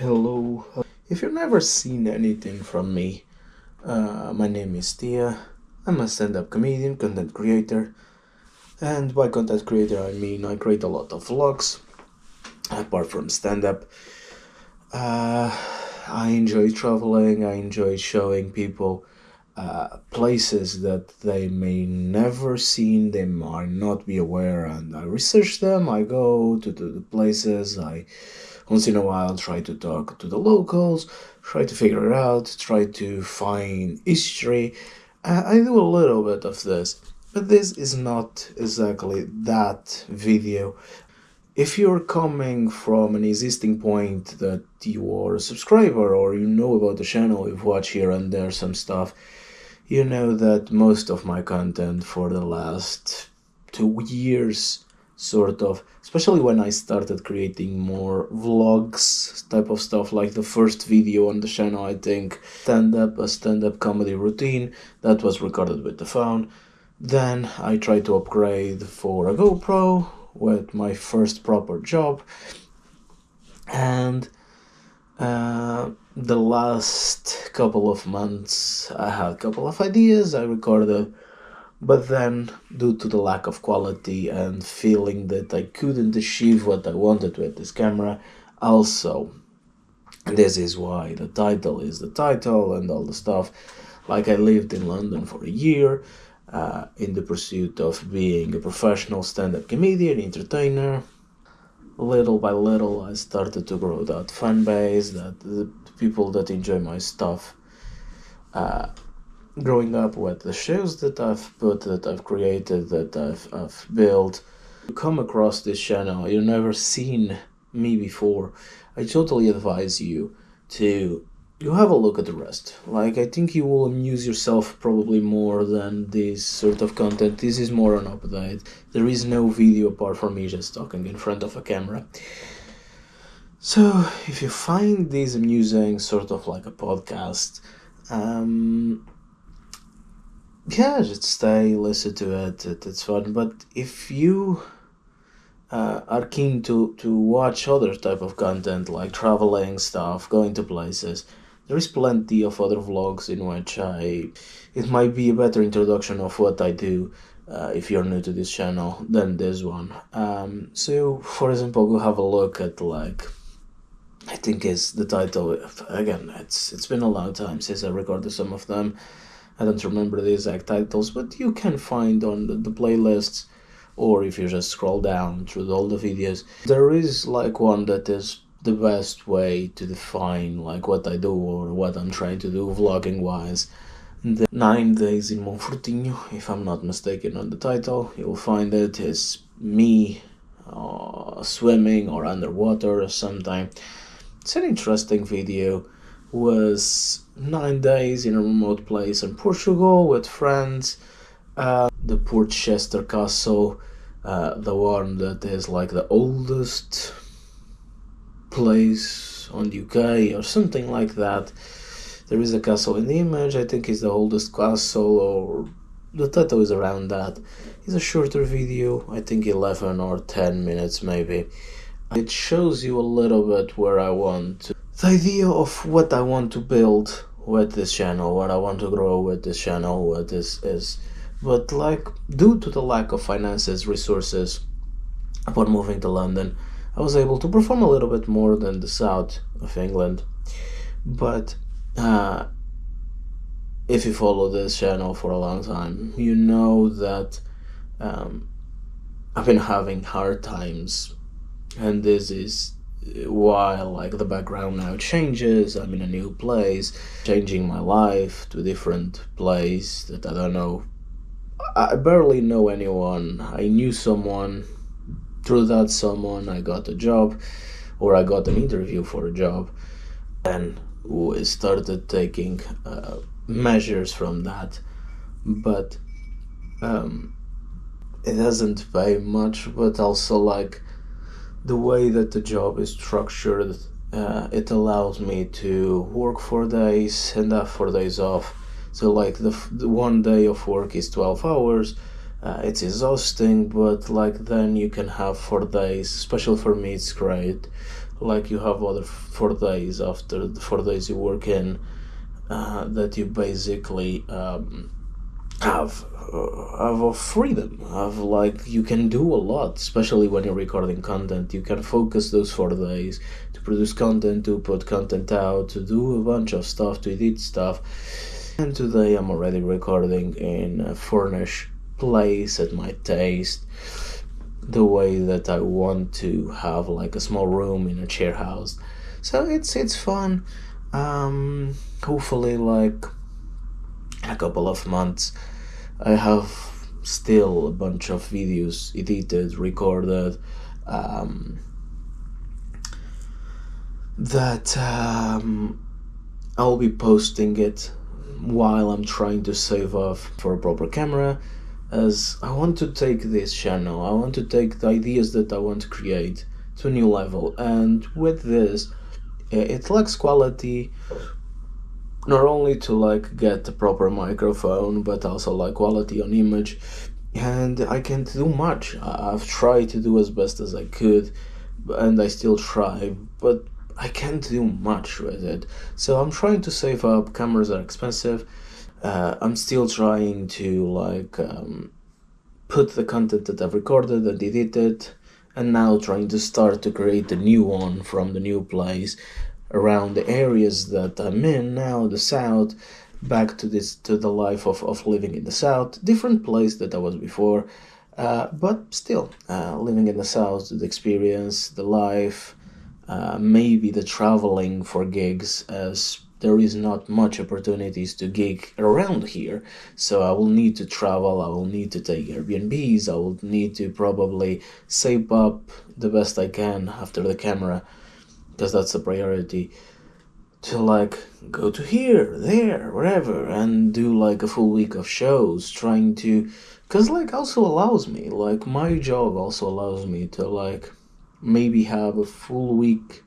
Hello. If you've never seen anything from me, my name is Stea. I'm a stand-up comedian, content creator, and by content creator I mean I create a lot of vlogs. Apart from stand-up, uh, I enjoy traveling. I enjoy showing people places that they may never seen, they might not be aware, and I research them. I go to the places. I once in a while try to talk to the locals, try to figure it out, try to find history. I do a little bit of this, but this is not exactly that video. If you're coming from an existing point that you are a subscriber or you know about the channel, you've watched here and there some stuff, you know that most of my content for the last 2 years, sort of, especially when I started creating more vlogs type of stuff, like the first video on the channel, I think, a stand-up comedy routine that was recorded with the phone. Then I tried to upgrade for a GoPro with my first proper job, and the last couple of months I had a couple of ideas I recorded, but then due to the lack of quality and feeling that I couldn't achieve what I wanted with this camera, also, and this is why the title is the title and all the stuff, like I lived in London for a year, in the pursuit of being a professional stand-up comedian, entertainer. Little by little I started to grow that fan base, that the people that enjoy my stuff. Growing up with the shows that I've created, that I've built, you come across this channel, you've never seen me before, I totally advise you to you have a look at the rest. Like, I think you will amuse yourself probably more than this sort of content. This is more an update. There is no video apart from me just talking in front of a camera. So if you find this amusing, sort of like a podcast, yeah, just stay, listen to it's fun. But if you are keen to watch other type of content, like traveling stuff, going to places, there is plenty of other vlogs in which it might be a better introduction of what I do, if you're new to this channel, than this one. So for example, go have a look at, like, I think is the title. Again, it's been a long time since I recorded some of them. I don't remember the exact titles, but you can find on the playlists, or if you just scroll down through all the videos, there is like one that is the best way to define like what I do or what I'm trying to do vlogging wise. The 9 days in Monfortinho, if I'm not mistaken on the title, you'll find it is me swimming or underwater or sometime. It's an interesting video. Was 9 days in a remote place in Portugal with friends. The Portchester Castle, the one that is like the oldest place on the UK or something like that. There is a castle in the image. I think it's the oldest castle, or the title is around that. It's a shorter video, I think 11 or 10 minutes maybe. It shows you a little bit where I want to, the idea of what I want to build with this channel, what I want to grow with this channel, what this is. But like, due to the lack of finances, resources, upon moving to London, I was able to perform a little bit more than the south of England. But if you follow this channel for a long time, you know that I've been having hard times, and this is why, like, the background now changes. I'm in a new place, changing my life to a different place that I don't know. I barely know anyone. I knew someone. Through that someone, I got a job, or I got an interview for a job, and we started taking measures from that. But it doesn't pay much, but also, like, the way that the job is structured, it allows me to work 4 days and have 4 days off. So like the 1 day of work is 12 hours. It's exhausting, but like then you can have 4 days. Especially for me, it's great. like you have other 4 days after the 4 days you work in, that you basically have a freedom of, like, you can do a lot, especially when you're recording content. You can focus those 4 days to produce content, to put content out, to do a bunch of stuff, to edit stuff. And today I'm already recording in a furnished place at my taste, the way that I want to have, like a small room in a share house. So it's fun. Hopefully, like a couple of months, I have still a bunch of videos edited, recorded, that I'll be posting it while I'm trying to save up for a proper camera, as I want to take this channel, I want to take the ideas that I want to create to a new level. And with this, it lacks quality, not only to like get the proper microphone, but also like quality on image, and I can't do much. I've tried to do as best as I could, and I still try, but I can't do much with it. So I'm trying to save up. Cameras are expensive. I'm still trying to like put the content that I've recorded and edited, and now trying to start to create a new one from the new place around the areas that I'm in now, the south, back to the life of living in the south, different place that I was before, but still living in the south, the experience, the life, maybe the traveling for gigs, as there is not much opportunities to gig around here. So I will need to travel, I will need to take Airbnbs, I will need to probably save up the best I can after the camera, because that's the priority, to like go to here, there, wherever, and do like a full week of shows, trying to, because like also allows me, like my job also allows me to like maybe have a full week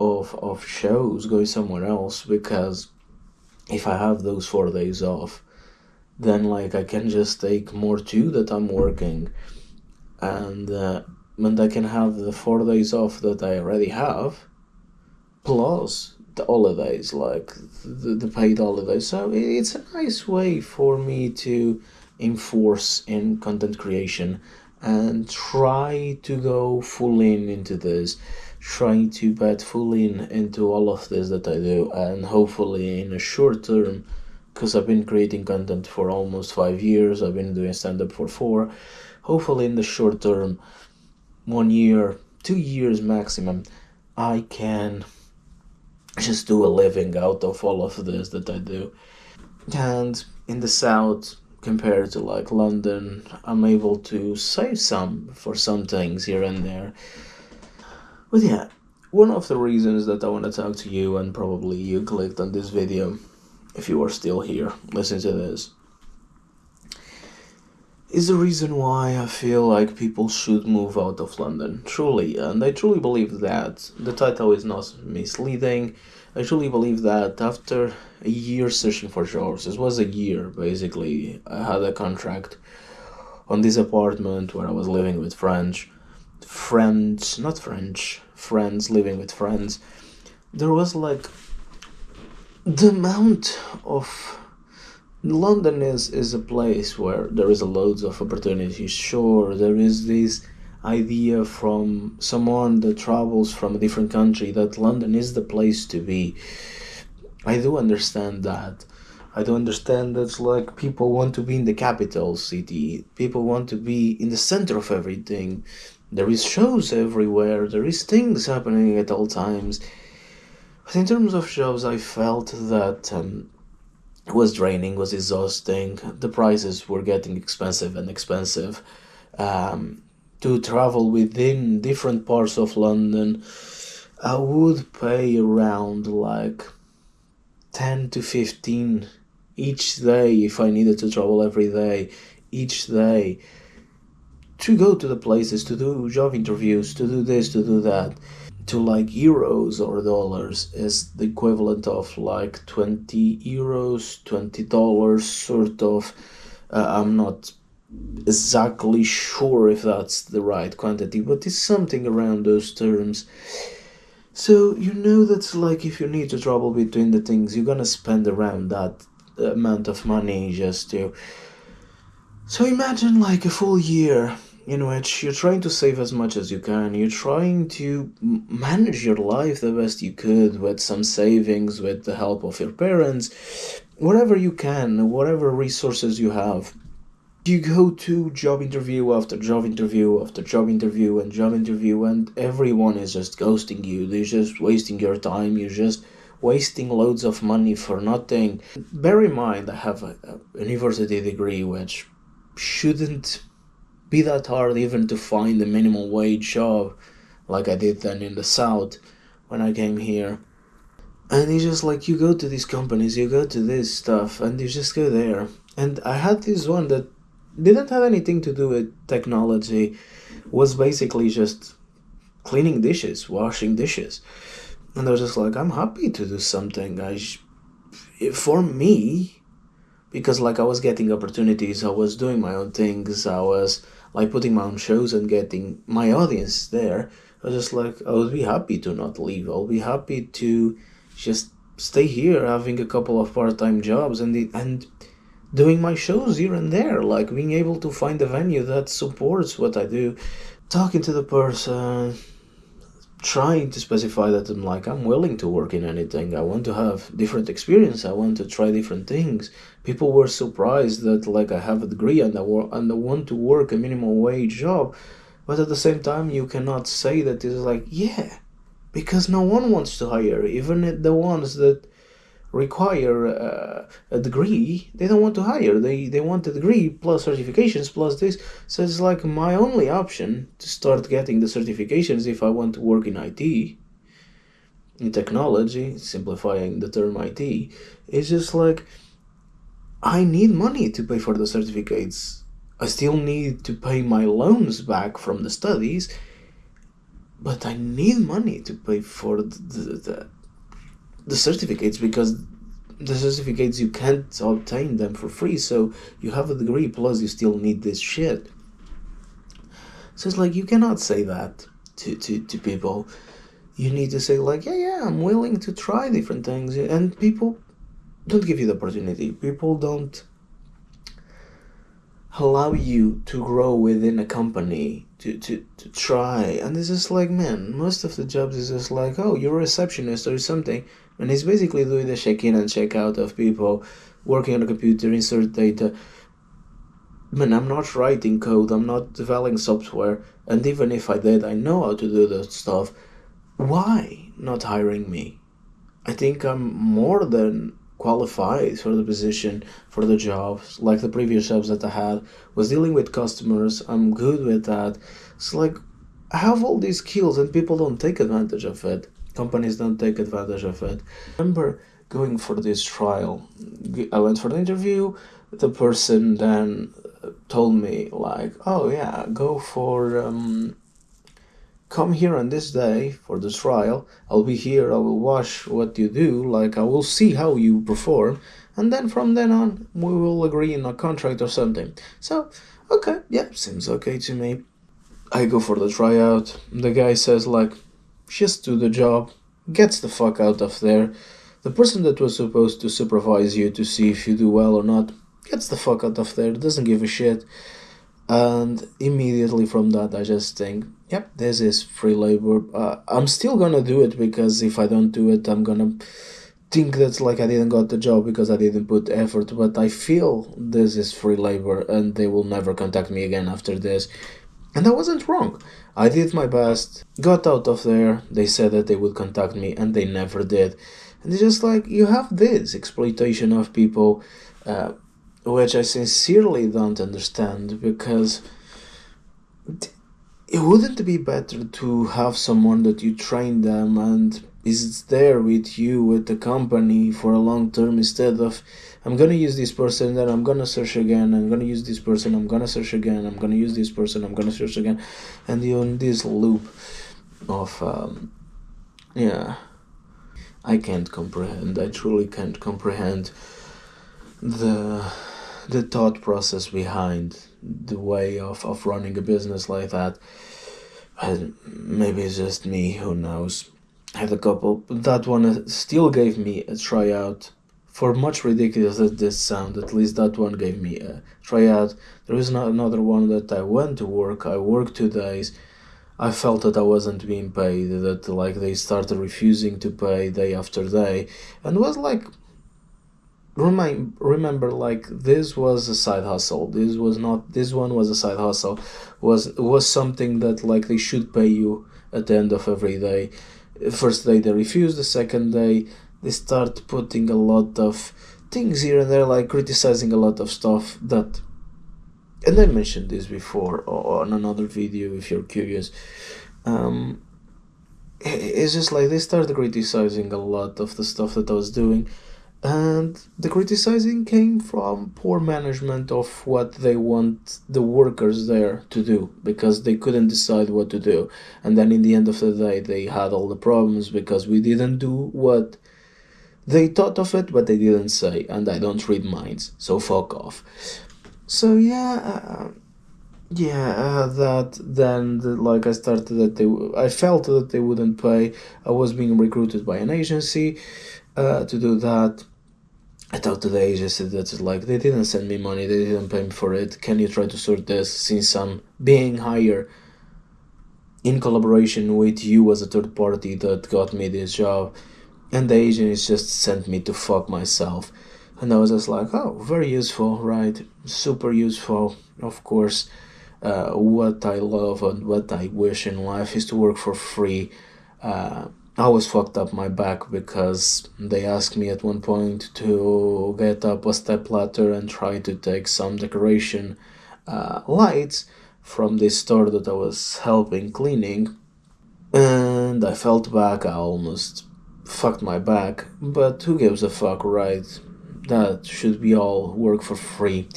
of shows going somewhere else, because if I have those 4 days off, then like I can just take more too that I'm working, and I can have the 4 days off that I already have, plus the holidays, like the paid holidays. So it's a nice way for me to enforce in content creation and try to go full in into this, try to bet full in into all of this that I do, and hopefully in a short term, because I've been creating content for almost 5 years, I've been doing stand-up for 4, hopefully in the short term, 1 year, 2 years maximum, I can just do a living out of all of this that I do. And in the south, compared to like London, I'm able to save some for some things here and there. But yeah, one of the reasons that I want to talk to you, and probably you clicked on this video, if you are still here, listen to this, is the reason why I feel like people should move out of London, truly. And I truly believe that. The title is not misleading. I truly believe that after a year searching for jobs, it was a year basically, I had a contract on this apartment where I was living with friends, living with friends. There was like the amount of London is a place where there is loads of opportunities. Sure, there is this idea from someone that travels from a different country that London is the place to be. I do understand that. I do understand that like people want to be in the capital city. People want to be in the center of everything. There is shows everywhere. There is things happening at all times. But in terms of shows, I felt that it was draining, was exhausting. The prices were getting expensive and expensive. To travel within different parts of London, I would pay around like 10 to 15 each day if I needed to travel every day, each day, to go to the places, to do job interviews, to do this, to do that. To like euros or dollars is the equivalent of like 20 euros, $20 sort of. I'm not exactly sure if that's the right quantity, but it's something around those terms. So you know that's like if you need to travel between the things, you're gonna spend around that amount of money just to. So imagine like a full year in which you're trying to save as much as you can. You're trying to manage your life the best you could with some savings, with the help of your parents, whatever you can, whatever resources you have. You go to job interview after job interview after job interview and job interview, and everyone is just ghosting you. They're just wasting your time. You're just wasting loads of money for nothing. Bear in mind, I have a university degree, which shouldn't be that hard even to find a minimum wage job like I did then in the South when I came here. And it's just like you go to these companies, you go to this stuff, and you just go there. And I had this one that didn't have anything to do with technology, was basically just cleaning dishes, washing dishes. And I was just like, I'm happy to do something. For me, because like I was getting opportunities, I was doing my own things, I was like putting my own shows and getting my audience there. I was just like, I would be happy to not leave. I'll be happy to just stay here, having a couple of part-time jobs and doing my shows here and there, like being able to find a venue that supports what I do, talking to the person, trying to specify that I'm willing to work in anything. I want to have different experience. I want to try different things. People were surprised that like I have a degree and I want to work a minimum wage job, but at the same time you cannot say that it's like yeah, because no one wants to hire, even the ones that require a degree, they don't want to hire. They want a degree plus certifications plus this. So it's like my only option to start getting the certifications if I want to work in IT, in technology, simplifying the term IT, is just like I need money to pay for the certificates. I still need to pay my loans back from the studies, but I need money to pay for the certificates, because the certificates you can't obtain them for free. So you have a degree plus you still need this shit. So it's like you cannot say that to people. You need to say like yeah, I'm willing to try different things, and people don't give you the opportunity. People don't allow you to grow within a company to try. And it's just like, man, most of the jobs is just like, oh, you're a receptionist or something, and it's basically doing the check-in and check-out of people, working on a computer, insert data. Man, I'm not writing code, I'm not developing software, and even if I did, I know how to do that stuff. Why not hiring me? I think I'm more than qualified for the position, for the jobs. Like the previous jobs that I had was dealing with customers. I'm good with that. It's like I have all these skills and people don't take advantage of it. Companies don't take advantage of it. I remember going for this trial. I went for the interview. The person then told me like, oh yeah, go for come here on this day for the trial. I'll be here, I will watch what you do, like I will see how you perform, and then from then on we will agree on a contract or something. So, okay, yeah, seems okay to me. I go for the tryout. The guy says like, just do the job, gets the fuck out of there. The person that was supposed to supervise you to see if you do well or not gets the fuck out of there, doesn't give a shit. And immediately from that I just think, yep, this is free labor. I'm still gonna do it, because if I don't do it I'm gonna think that's like I didn't got the job because I didn't put effort. But I feel this is free labor and they will never contact me again after this. And I wasn't wrong. I did my best, got out of there. They said that they would contact me and they never did. And it's just like you have this exploitation of people, which I sincerely don't understand, because it wouldn't be better to have someone that you train them and is there with you, with the company for a long term, instead of I'm gonna use this person, then I'm gonna search again, I'm gonna use this person, I'm gonna search again, I'm gonna use this person, I'm gonna search again, and you're in this loop of yeah. I can't comprehend. I truly can't comprehend the thought process behind the way of running a business like that. And maybe it's just me, who knows. had a couple. That one still gave me a tryout. For much ridiculous as this sound, at least that one gave me a tryout. There is not another one that I went to work. I worked 2 days. I felt that I wasn't being paid. That like they started refusing to pay day after day, and was like remember like this was a side hustle. This was not. This one was a side hustle. Was something that like they should pay you at the end of every day. First day they refuse, the second day they start putting a lot of things here and there, like criticizing a lot of stuff that, and I mentioned this before on another video if you're curious. um it's just like they started criticizing a lot of the stuff that I was doing, and the criticizing came from poor management of what they want the workers there to do, because they couldn't decide what to do. And then in the end of the day they had all the problems because we didn't do what they thought of it, but they didn't say, and I don't read minds, so fuck off. So that then like I started that I felt that they wouldn't pay. I was being recruited by an agency to do that. I talked to the agency that's like, they didn't send me money, they didn't pay me for it. Can you try to sort this, since I'm being hired in collaboration with you as a third party that got me this job? And the agent just sent me to fuck myself. And I was just like, oh, very useful, right? Super useful, of course. What I love and what I wish in life is to work for free. I always fucked up my back because they asked me at one point to get up a step ladder and try to take some decoration lights from this store that I was helping cleaning. And I felt back, I almost fucked my back, but who gives a fuck, right? That should be all work for free.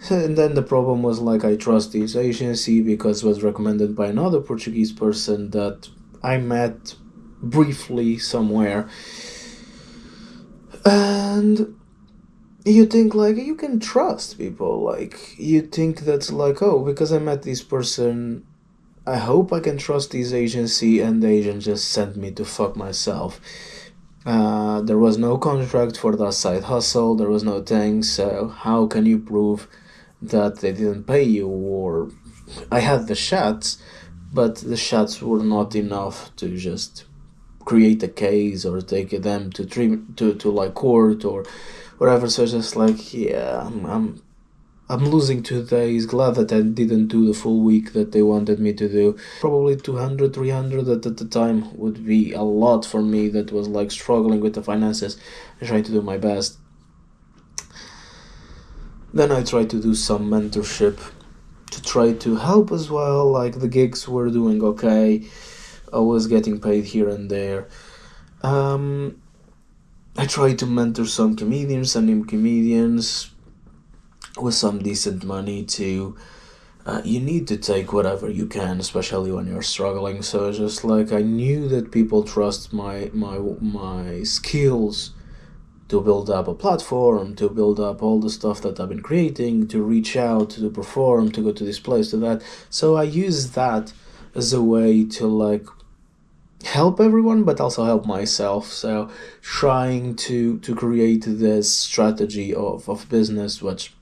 And then the problem was like, I trust this agency because it was recommended by another Portuguese person that I met briefly somewhere. And you think like you can trust people, like you think that's like, oh, because I met this person, I hope I can trust this agency, and the agent just sent me to fuck myself. There was no contract for that side hustle, there was no thing, so how can you prove that they didn't pay you? Or I had the shots, but the shots were not enough to just create a case or take them to like court or whatever. So it's just like, yeah, I'm losing 2 days. Glad that I didn't do the full week that they wanted me to do. Probably 200, 300 at the time would be a lot for me that was like struggling with the finances and trying to do my best. Then I tried to do some mentorship to try to help as well. Like the gigs were doing okay. I was getting paid here and there. I tried to mentor some comedians and new comedians with some decent money to you need to take whatever you can, especially when you're struggling. So it's just like I knew that people trust my skills to build up a platform, to build up all the stuff that I've been creating, to reach out, to perform, to go to this place, to that. So I use that as a way to like help everyone, but also help myself. So trying to create this strategy of business, which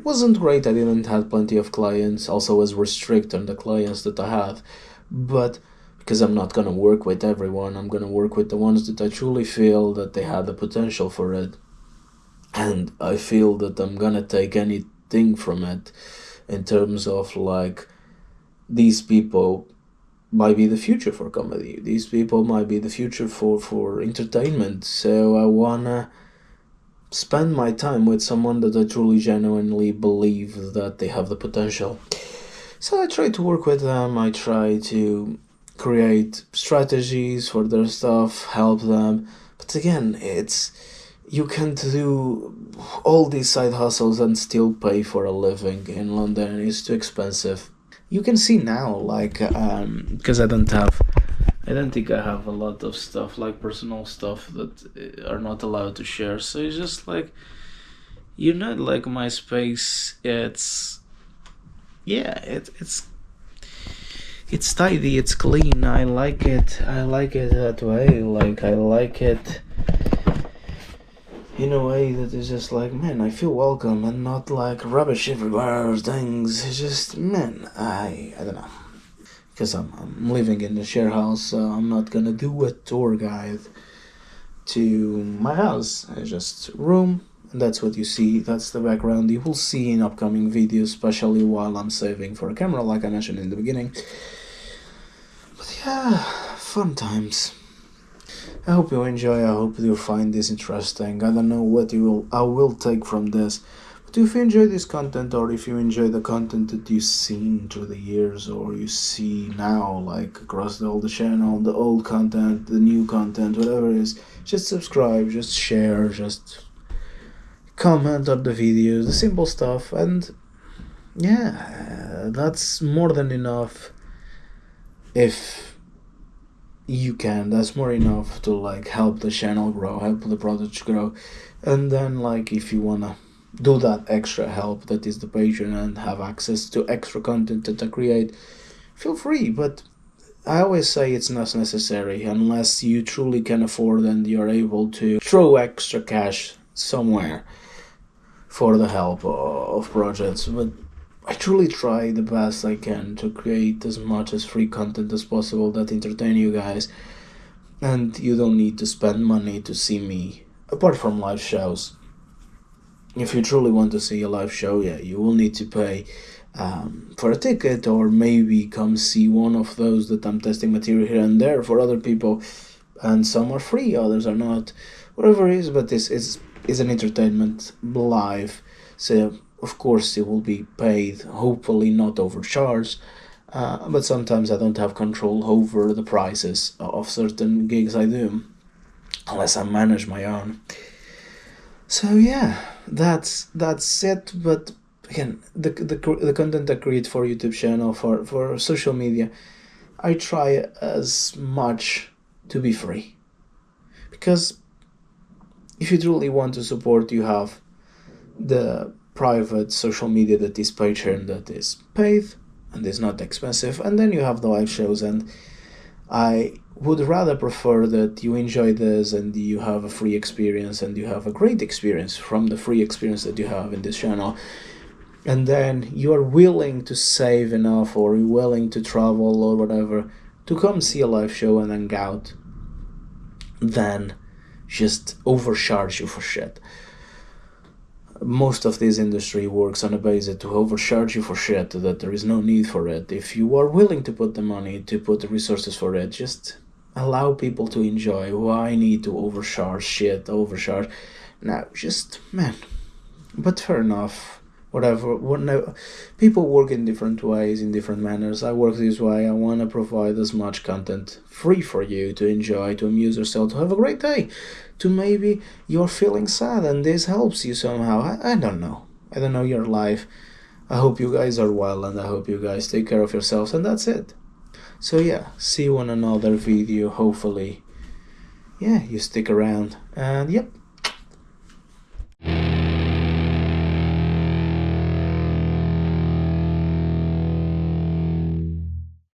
wasn't great. I didn't have plenty of clients, also was restrict on the clients that I have, but because I'm not gonna work with everyone, I'm gonna work with the ones that I truly feel that they had the potential for it, and I feel that I'm gonna take anything from it in terms of like, these people might be the future for comedy, these people might be the future for entertainment. So I wanna spend my time with someone that I truly genuinely believe that they have the potential. So I try to work with them, I try to create strategies for their stuff, help them. But again, it's, you can't do all these side hustles and still pay for a living in London. It's too expensive. You can see now, like, because I don't think I have a lot of stuff, like personal stuff that are not allowed to share. So it's just like, like my space. It's it's tidy, it's clean. I like it. I like it that way. Like, I like it in a way that is just like, man, I feel welcome and not like rubbish everywhere, things. It's just, man, I don't know. Because I'm living in a share house, so I'm not gonna do a tour guide to my house. It's just room, and that's what you see. That's the background you will see in upcoming videos, especially while I'm saving for a camera, like I mentioned in the beginning. But yeah, fun times. I hope you enjoy. I hope you find this interesting. I don't know what I will take from this. But if you enjoy this content, or if you enjoy the content that you've seen through the years, or you see now, like across all the channel, the old content, the new content, whatever it is, just subscribe, just share, just comment on the videos, the simple stuff, and yeah, that's more than enough. If you can, that's more enough to like help the channel grow, help the product grow. And then like if you wanna do that extra help, that is the Patreon, and have access to extra content that I create, feel free. But I always say it's not necessary unless you truly can afford and you're able to throw extra cash somewhere for the help of projects. But I truly try the best I can to create as much as free content as possible that entertain you guys, and you don't need to spend money to see me, apart from live shows. If you truly want to see a live show, yeah, you will need to pay for a ticket, or maybe come see one of those that I'm testing material here and there for other people, and some are free, others are not, whatever it is. But this is an entertainment live, so of course it will be paid, hopefully not overcharged. But sometimes I don't have control over the prices of certain gigs I do, unless I manage my own. So yeah, that's it. But again, the content I create for YouTube channel, for social media, I try as much to be free, because if you truly want to support, you have the private social media that is Patreon, that is paid and is not expensive, and then you have the live shows. And I would rather prefer that you enjoy this and you have a free experience, and you have a great experience from the free experience that you have in this channel, and then you are willing to save enough, or you're willing to travel or whatever to come see a live show and hang out, than just overcharge you for shit. Most of this industry works on a basis to overcharge you for shit that there is no need for it. If you are willing to put the money, to put the resources for it, just allow people to enjoy. Why need to overcharge? Now, just, man, but fair enough. Whatever, people work in different ways, in different manners. I work this way. I want to provide as much content free for you to enjoy, to amuse yourself, to have a great day, to maybe you're feeling sad and this helps you somehow. I don't know. I don't know your life. I hope you guys are well, and I hope you guys take care of yourselves, and that's it. So yeah, see you on another video. Hopefully, yeah, you stick around, and yep.